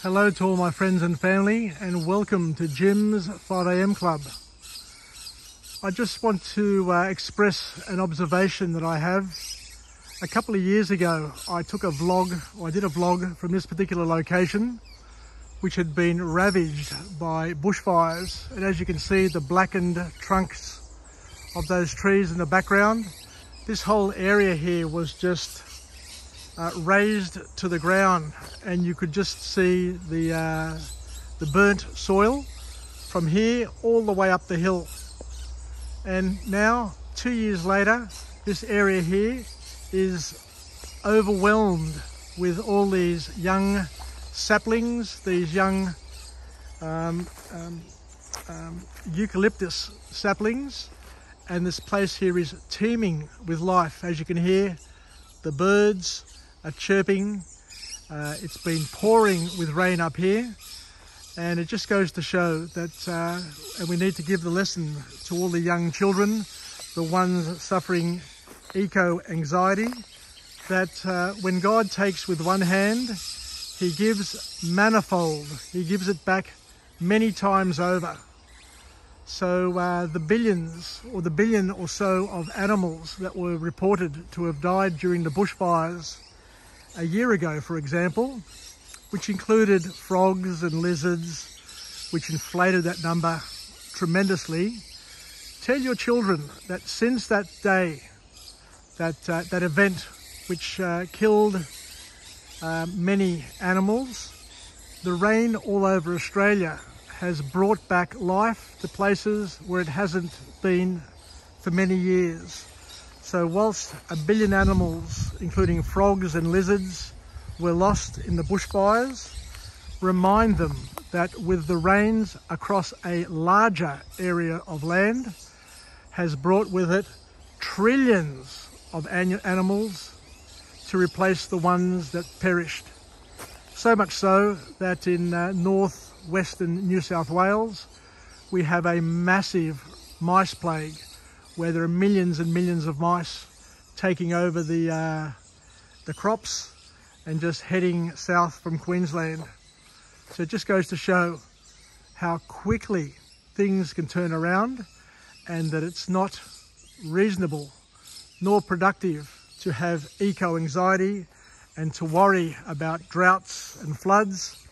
Hello to all my friends and family, and welcome to Jim's 5am Club. I just want to express an observation that I have. A couple of years ago, I did a vlog from this particular location, which had been ravaged by bushfires. And as you can see, the blackened trunks of those trees in the background, this whole area here was just razed to the ground, and you could just see the burnt soil from here all the way up the hill. And now, 2 years later, this area here is overwhelmed with all these young saplings, these young eucalyptus saplings, and this place here is teeming with life. As you can hear, the birds are chirping. It's been pouring with rain up here, and it just goes to show that and we need to give the lesson to all the young children, the ones suffering eco-anxiety, that when God takes with one hand, he gives manifold. He gives it back many times over. So the billions, or the billion or so of animals that were reported to have died during the bushfires a year ago, for example, which included frogs and lizards, which inflated that number tremendously. Tell your children that since that day, that event which killed many animals, the rain all over Australia has brought back life to places where it hasn't been for many years. So whilst a billion animals, including frogs and lizards, were lost in the bushfires, remind them that with the rains across a larger area of land has brought with it trillions of animals to replace the ones that perished. So much so that in northwestern New South Wales, we have a massive mice plague, where there are millions and millions of mice taking over the crops and just heading south from Queensland. So it just goes to show how quickly things can turn around, and that it's not reasonable nor productive to have eco-anxiety and to worry about droughts and floods,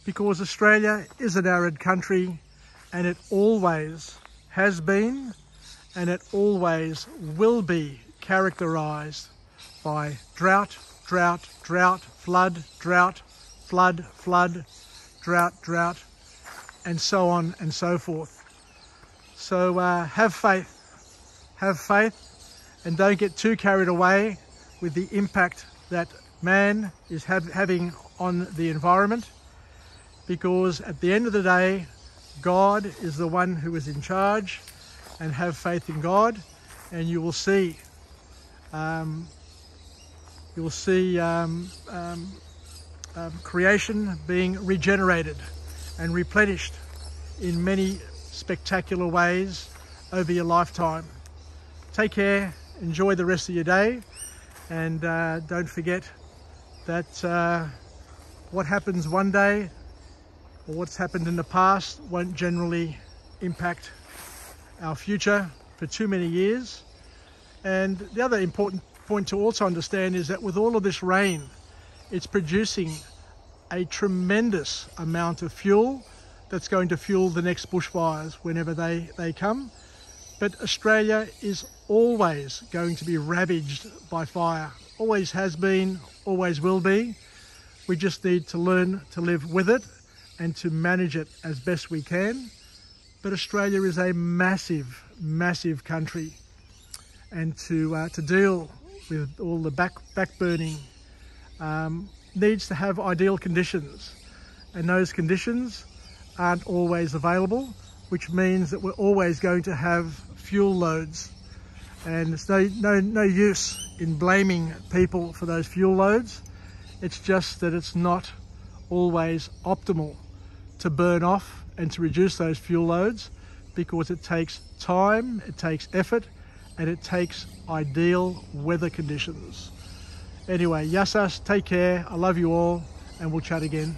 because Australia is an arid country, and it always has been, and it always will be characterised by drought, drought, drought, flood, drought, flood, flood, drought, drought, and so on and so forth. So have faith, and don't get too carried away with the impact that man is having on the environment, because at the end of the day, God is the one who is in charge. And have faith in God, and you will see creation being regenerated and replenished in many spectacular ways over your lifetime. Take care, enjoy the rest of your day, and don't forget that what happens one day, or what's happened in the past, won't generally impact our future for too many years. And the other important point to also understand is that with all of this rain, it's producing a tremendous amount of fuel that's going to fuel the next bushfires whenever they come. But Australia is always going to be ravaged by fire. Always has been, always will be. We just need to learn to live with it and to manage it as best we can. But Australia is a massive, massive country, and to deal with all the backburning needs to have ideal conditions, and those conditions aren't always available, which means that we're always going to have fuel loads, and there's no use in blaming people for those fuel loads. It's just that it's not always optimal to burn off and to reduce those fuel loads, because it takes time, it takes effort, and it takes ideal weather conditions. Anyway, yassas, take care, I love you all, and we'll chat again.